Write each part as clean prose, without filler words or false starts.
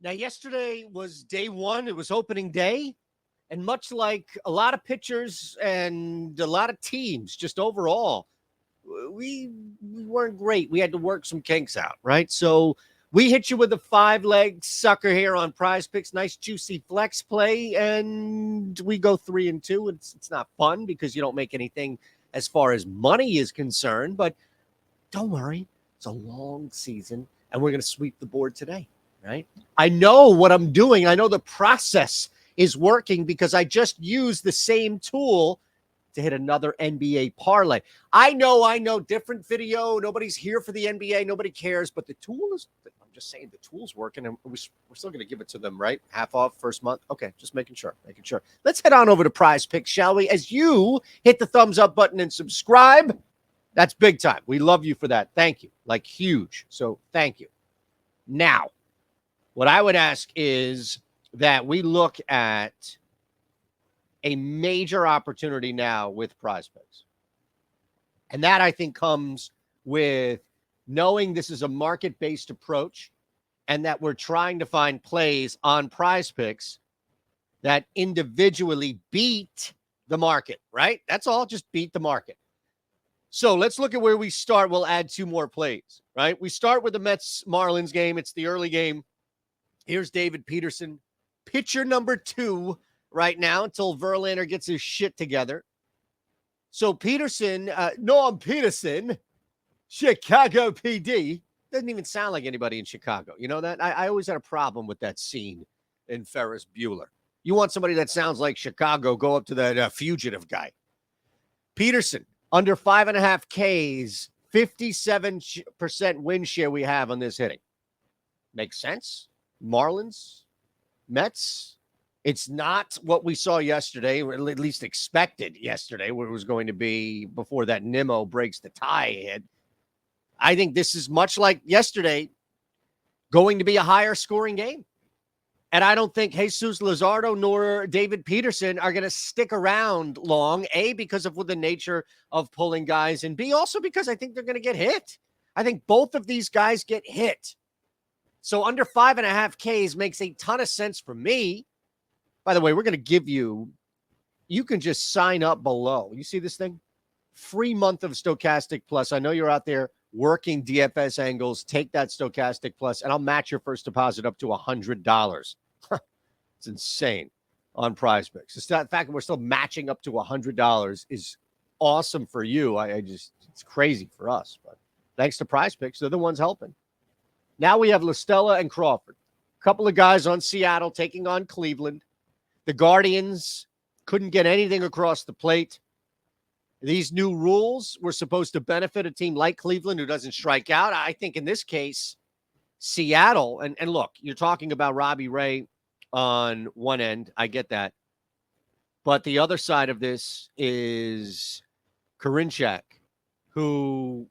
Now, yesterday was day one. It was opening day. And much like a lot of pitchers and a lot of teams, just overall, we weren't great. We had to work some kinks out, right? So we hit you with a 5-leg sucker here on Prize Picks. Nice, juicy flex play. And we go 3-2. It's not fun because you don't make anything as far as money is concerned. But don't worry. It's a long season. And we're going to sweep the board today, right? I know what I'm doing. I know the process is working because I just used the same tool to hit another NBA parlay. I know, different video. Nobody's here for the NBA. Nobody cares, but the tool is, I'm just saying the tool's working and we're still going to give it to them, right? Half off first month. Okay, just making sure. Let's head on over to Prize Picks, shall we? As you hit the thumbs up button and subscribe, that's big time. We love you for that. Thank you. Like huge. So thank you. Now, what I would ask is that we look at a major opportunity now with Prize Picks. And that, I think, comes with knowing this is a market-based approach and that we're trying to find plays on Prize Picks that individually beat the market, right? That's all, just beat the market. So let's look at where we start. We'll add 2 more plays, right? We start with the Mets-Marlins game. It's the early game. Here's David Peterson, pitcher number 2 right now until Verlander gets his shit together. So Peterson, Norm Peterson, Chicago PD. Doesn't even sound like anybody in Chicago. You know that? I always had a problem with that scene in Ferris Bueller. You want somebody that sounds like Chicago, go up to that fugitive guy. Peterson, under 5.5 Ks, 57% win share we have on this hitting. Makes sense? Marlins, Mets. It's not what we saw yesterday, or at least expected yesterday, where it was going to be before that Nimmo breaks the tie hit. I think this is much like yesterday, going to be a higher scoring game. And I don't think Jesus Luzardo nor David Peterson are going to stick around long, A, because of the nature of pulling guys, and B, also because I think they're going to get hit. I think both of these guys get hit. So under 5.5 Ks makes a ton of sense for me. By the way, we're going to give you can just sign up below. You see this thing? Free month of Stochastic Plus. I know you're out there working DFS angles. Take that Stochastic Plus, and I'll match your first deposit up to $100. It's insane on Prize Picks. The fact that we're still matching up to $100 is awesome for you. It's crazy for us. But thanks to Prize Picks, they're the ones helping. Now we have Stella and Crawford. A couple of guys on Seattle taking on Cleveland. The Guardians couldn't get anything across the plate. These new rules were supposed to benefit a team like Cleveland who doesn't strike out. I think in this case, Seattle, and look, you're talking about Robbie Ray on one end. I get that. But the other side of this is Kelenic, who,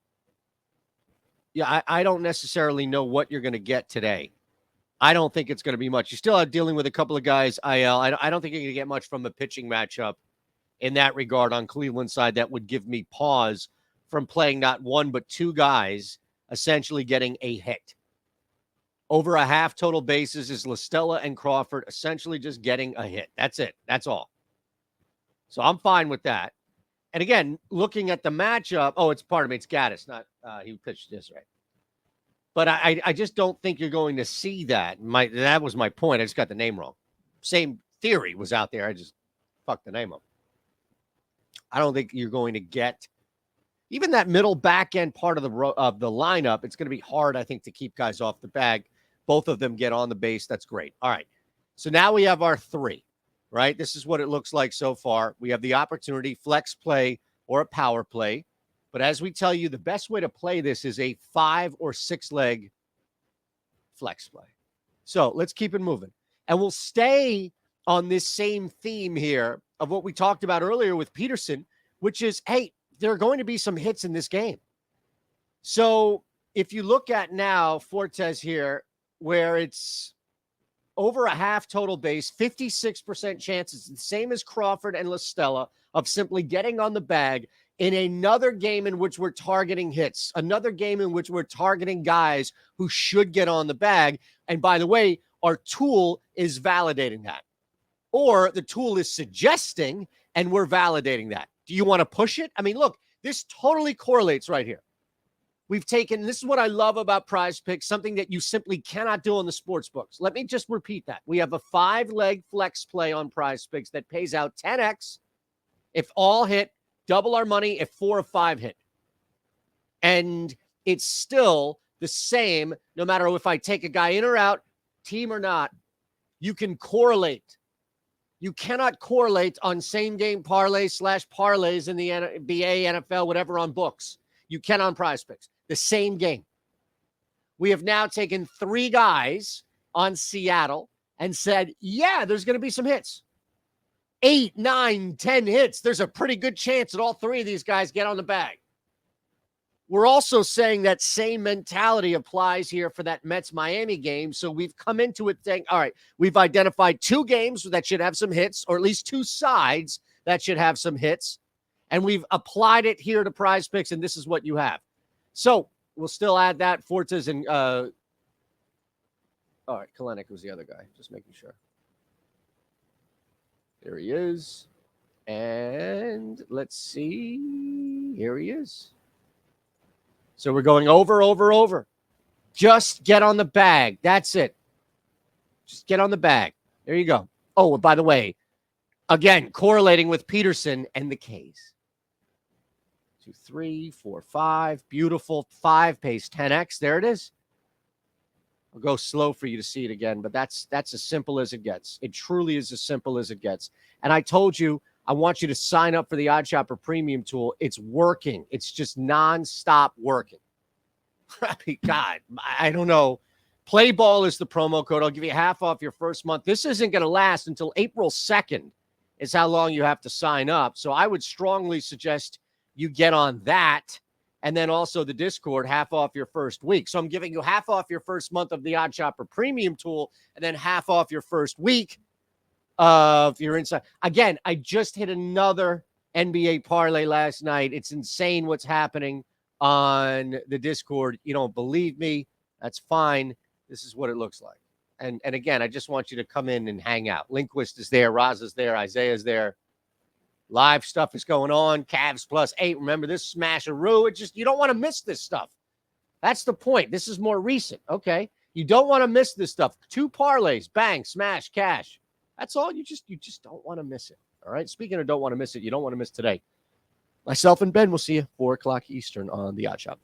I don't necessarily know what you're going to get today. I don't think it's going to be much. You're still dealing with a couple of guys, IL. I don't think you're going to get much from a pitching matchup in that regard on Cleveland side. That would give me pause from playing not one but 2 guys essentially getting a hit. Over a half total bases is Stella and Crawford essentially just getting a hit. That's it. That's all. So I'm fine with that. And again, looking at the matchup, it's Gaddis, not he pitched this right. But I just don't think you're going to see that. That was my point. I just got the name wrong. Same theory was out there. I just fucked the name up. I don't think you're going to get even that middle back end part of the lineup. It's going to be hard, I think, to keep guys off the bag. Both of them get on the base. That's great. All right. So now we have our 3, right? This is what it looks like so far. We have the opportunity, flex play or a power play. But as we tell you, the best way to play this is a 5 or 6 leg flex play. So let's keep it moving. And we'll stay on this same theme here of what we talked about earlier with Peterson, which is, hey, there are going to be some hits in this game. So if you look at now Fortes here, where it's over a half total base, 56% chances, the same as Crawford and Stella, of simply getting on the bag in another game in which we're targeting hits, another game in which we're targeting guys who should get on the bag. And by the way, our tool is validating that. Or the tool is suggesting and we're validating that. Do you want to push it? I mean, look, this totally correlates right here. We've taken, this is what I love about Prize Picks, something that you simply cannot do on the sports books. Let me just repeat that. We have a 5-leg flex play on Prize Picks that pays out 10x if all hit, double our money if 4 or 5 hit. And it's still the same no matter if I take a guy in or out, team or not. You can correlate. You cannot correlate on same-game parlays/parlays in the NBA, NFL, whatever on books. You can on Prize Picks. The same game. We have now taken 3 guys on Seattle and said, yeah, there's going to be some hits. 8, 9, 10 hits. There's a pretty good chance that all 3 of these guys get on the bag. We're also saying that same mentality applies here for that Mets-Miami game. So we've come into it saying, all right, we've identified 2 games that should have some hits, or at least 2 sides that should have some hits. And we've applied it here to Prize Picks, and this is what you have. So we'll still add that. Fortes and all right, Kelenic was the other guy. Just making sure. There he is. And let's see. Here he is. So we're going over. Just get on the bag. That's it. Just get on the bag. There you go. Oh, by the way, again, correlating with Peterson and the K's. 2, 3, 4, 5. Beautiful. 5 pays 10x. There it is. I'll go slow for you to see it again, but that's as simple as it gets. It truly is as simple as it gets. And I told you, I want you to sign up for the Odd Shopper Premium tool. It's working. It's just nonstop working. God, I don't know. Play ball is the promo code. I'll give you half off your first month. This isn't going to last until April 2nd is how long you have to sign up. So I would strongly suggest you get on that. And then also the Discord, half off your first week. So I'm giving you half off your first month of the Odd Shopper Premium tool and then half off your first week of your inside. Again, I just hit another NBA parlay last night. It's insane what's happening on the Discord. You don't believe me? That's fine. This is what it looks like. And again, I just want you to come in and hang out. Linquist is there. Raz is there. Isaiah's there. Live stuff is going on. Cavs +8. Remember this smasheroo. It just, you don't want to miss this stuff. That's the point. This is more recent. Okay. You don't want to miss this stuff. 2 parlays, bang, smash, cash. That's all. You just don't want to miss it. All right. Speaking of don't want to miss it, you don't want to miss today. Myself and Ben will see you 4:00 Eastern on the Odd Shop.